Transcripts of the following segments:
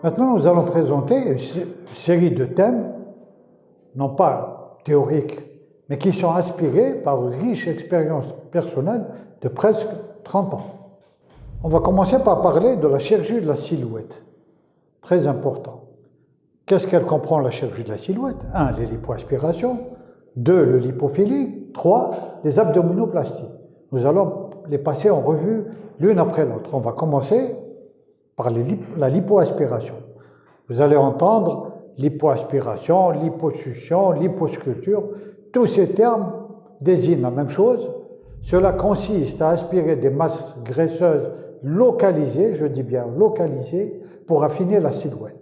Maintenant, nous allons présenter une série de thèmes, non pas théoriques, mais qui sont inspirés par une riche expérience personnelle de presque 30 ans. On va commencer par parler de la chirurgie de la silhouette. Très important. Qu'est-ce qu'elle comprend, la chirurgie de la silhouette? 1. Les lipoaspirations. 2. Le lipofilling. 3. Les abdominoplasties. Nous allons les passer en revue l'une après l'autre. On va commencer par la lipoaspiration. Vous allez entendre lipoaspiration, liposuction, liposculpture. Tous ces termes désignent la même chose. Cela consiste à aspirer des masses graisseuses localisées, je dis bien localisées, pour affiner la silhouette.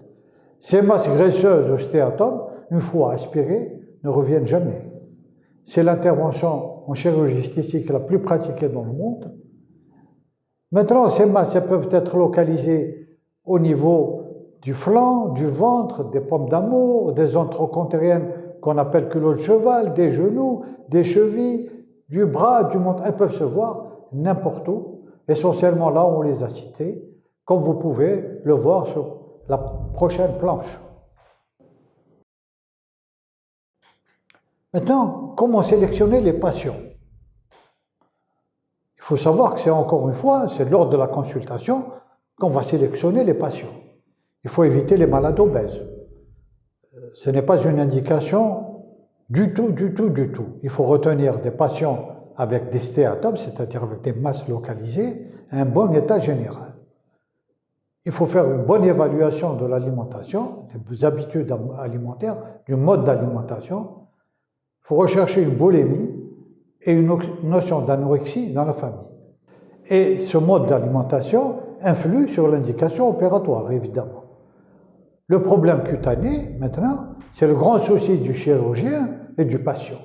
Ces masses graisseuses au stéatome, une fois aspirées, ne reviennent jamais. C'est l'intervention en chirurgie esthétique la plus pratiquée dans le monde. Maintenant, ces masses elles peuvent être localisées au niveau du flanc, du ventre, des pommes d'amour, des zones trochonteriennes qu'on appelle culotte de cheval, des genoux, des chevilles, du bras, du menton. Elles peuvent se voir n'importe où, essentiellement là où on les a citées, comme vous pouvez le voir sur la prochaine planche. Maintenant, comment sélectionner les patients? Il faut savoir que c'est encore une fois, c'est lors de la consultation qu'on va sélectionner les patients. Il faut éviter les malades obèses. Ce n'est pas une indication du tout. Il faut retenir des patients avec des stéatomes, c'est-à-dire avec des masses localisées, un bon état général. Il faut faire une bonne évaluation de l'alimentation, des habitudes alimentaires, du mode d'alimentation. Il faut rechercher une boulimie et une notion d'anorexie dans la famille. Et ce mode d'alimentation influe sur l'indication opératoire, évidemment. Le problème cutané, maintenant, c'est le grand souci du chirurgien et du patient.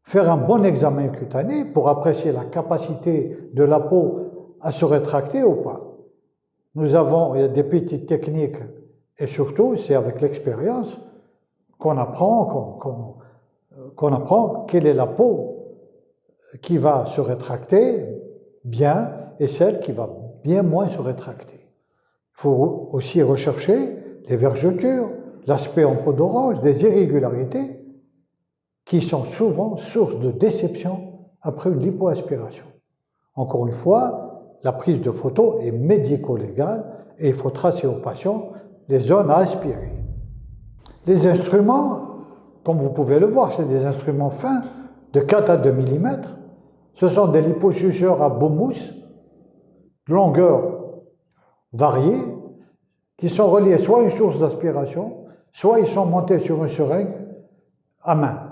Faire un bon examen cutané pour apprécier la capacité de la peau à se rétracter ou pas. Il y a des petites techniques, et surtout, c'est avec l'expérience qu'on apprend quelle est la peau qui va se rétracter bien et celle qui va bien moins se rétracter. Il faut aussi rechercher les vergetures, l'aspect en peau d'orange, des irrégularités qui sont souvent source de déception après une lipoaspiration. Encore une fois, la prise de photo est médico-légale et il faut tracer au patient les zones à aspirer. Les instruments, comme vous pouvez le voir, c'est des instruments fins de 4 à 2 mm. Ce sont des liposuceurs à bomousse, de longueur variée, qui sont reliés soit à une source d'aspiration, soit ils sont montés sur une seringue à main.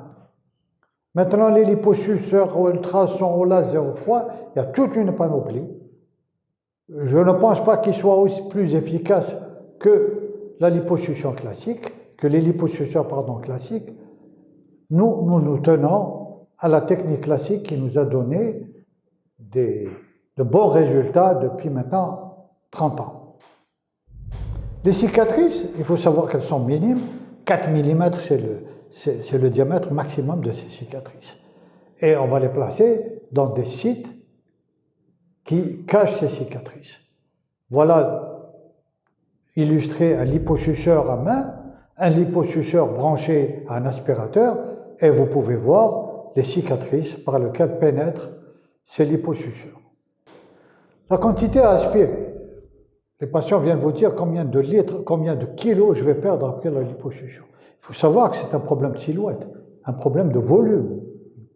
Maintenant, les liposuceurs au ultrasons, au laser, au froid, il y a toute une panoplie. Je ne pense pas qu'ils soient aussi plus efficaces que la liposuction classique, que les liposuceurs classiques. Nous tenons à la technique classique qui nous a donné de bons résultats depuis maintenant 30 ans. Les cicatrices, il faut savoir qu'elles sont minimes. 4 mm, c'est le diamètre maximum de ces cicatrices. Et on va les placer dans des sites qui cachent ces cicatrices. Voilà illustré un liposuceur à main, un liposuceur branché à un aspirateur, et vous pouvez voir les cicatrices par lesquelles pénètrent ces liposuceurs. La quantité à aspirer. Les patients viennent vous dire combien de litres, combien de kilos je vais perdre après la liposuction. Il faut savoir que c'est un problème de silhouette, un problème de volume,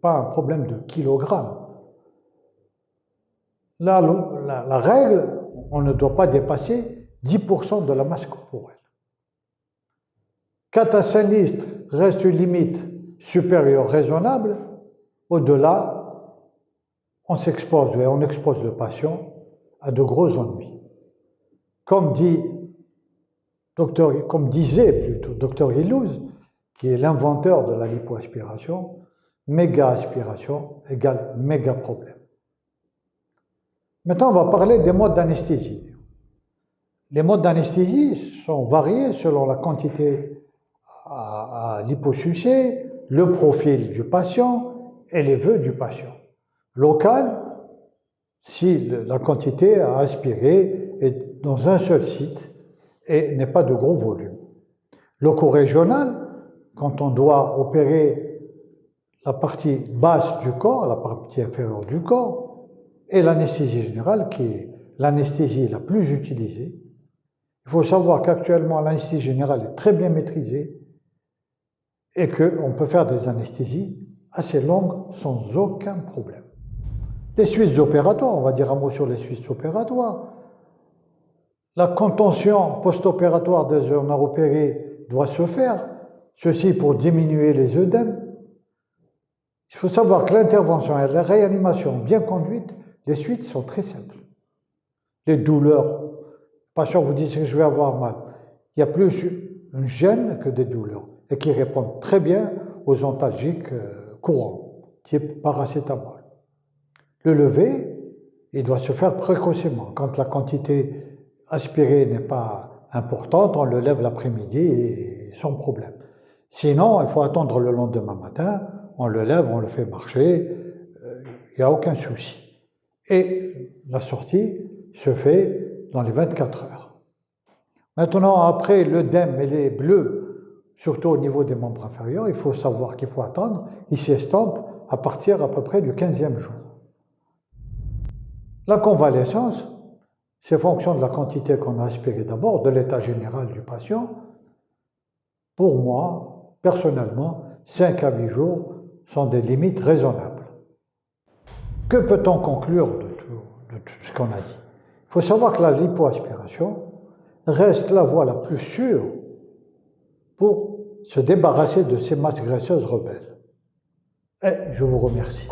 pas un problème de kilogrammes. Là, la règle, on ne doit pas dépasser 10% de la masse corporelle. 4 à 5 litres reste une limite supérieure raisonnable. Au-delà, on expose le patient à de gros ennuis. Comme disait plutôt Dr Illouz, qui est l'inventeur de la lipoaspiration, méga aspiration égale méga problème. Maintenant, on va parler des modes d'anesthésie. Les modes d'anesthésie sont variés selon la quantité à liposucer, le profil du patient et les vœux du patient. Local, si la quantité à aspirer est dans un seul site et n'est pas de gros volume. Loco-régional, quand on doit opérer la partie basse du corps, la partie inférieure du corps, et l'anesthésie générale, qui est l'anesthésie la plus utilisée. Il faut savoir qu'actuellement, l'anesthésie générale est très bien maîtrisée et qu'on peut faire des anesthésies assez longues sans aucun problème. Les suites opératoires, on va dire un mot sur les suites opératoires. La contention post-opératoire des zones à opérer doit se faire, ceci pour diminuer les œdèmes. Il faut savoir que l'intervention et la réanimation bien conduite, les suites sont très simples. Les douleurs, le patient vous dit que je vais avoir mal. Il y a plus une gêne que des douleurs et qui répondent très bien aux antalgiques courants, type paracétamol. Le lever, il doit se faire précocement. Quand la quantité aspirée n'est pas importante, on le lève l'après-midi et sans problème. Sinon, il faut attendre le lendemain matin, on le lève, on le fait marcher, il n'y a aucun souci. Et la sortie se fait dans les 24 heures. Maintenant, après l'œdème et les bleus, surtout au niveau des membres inférieurs, il faut savoir qu'il faut attendre, ils s'estompent à partir à peu près du 15e jour. La convalescence, c'est fonction de la quantité qu'on a aspirée d'abord, de l'état général du patient. Pour moi, personnellement, 5 à 8 jours sont des limites raisonnables. Que peut-on conclure de tout ce qu'on a dit? Il faut savoir que la lipoaspiration reste la voie la plus sûre pour se débarrasser de ces masses graisseuses rebelles. Et je vous remercie.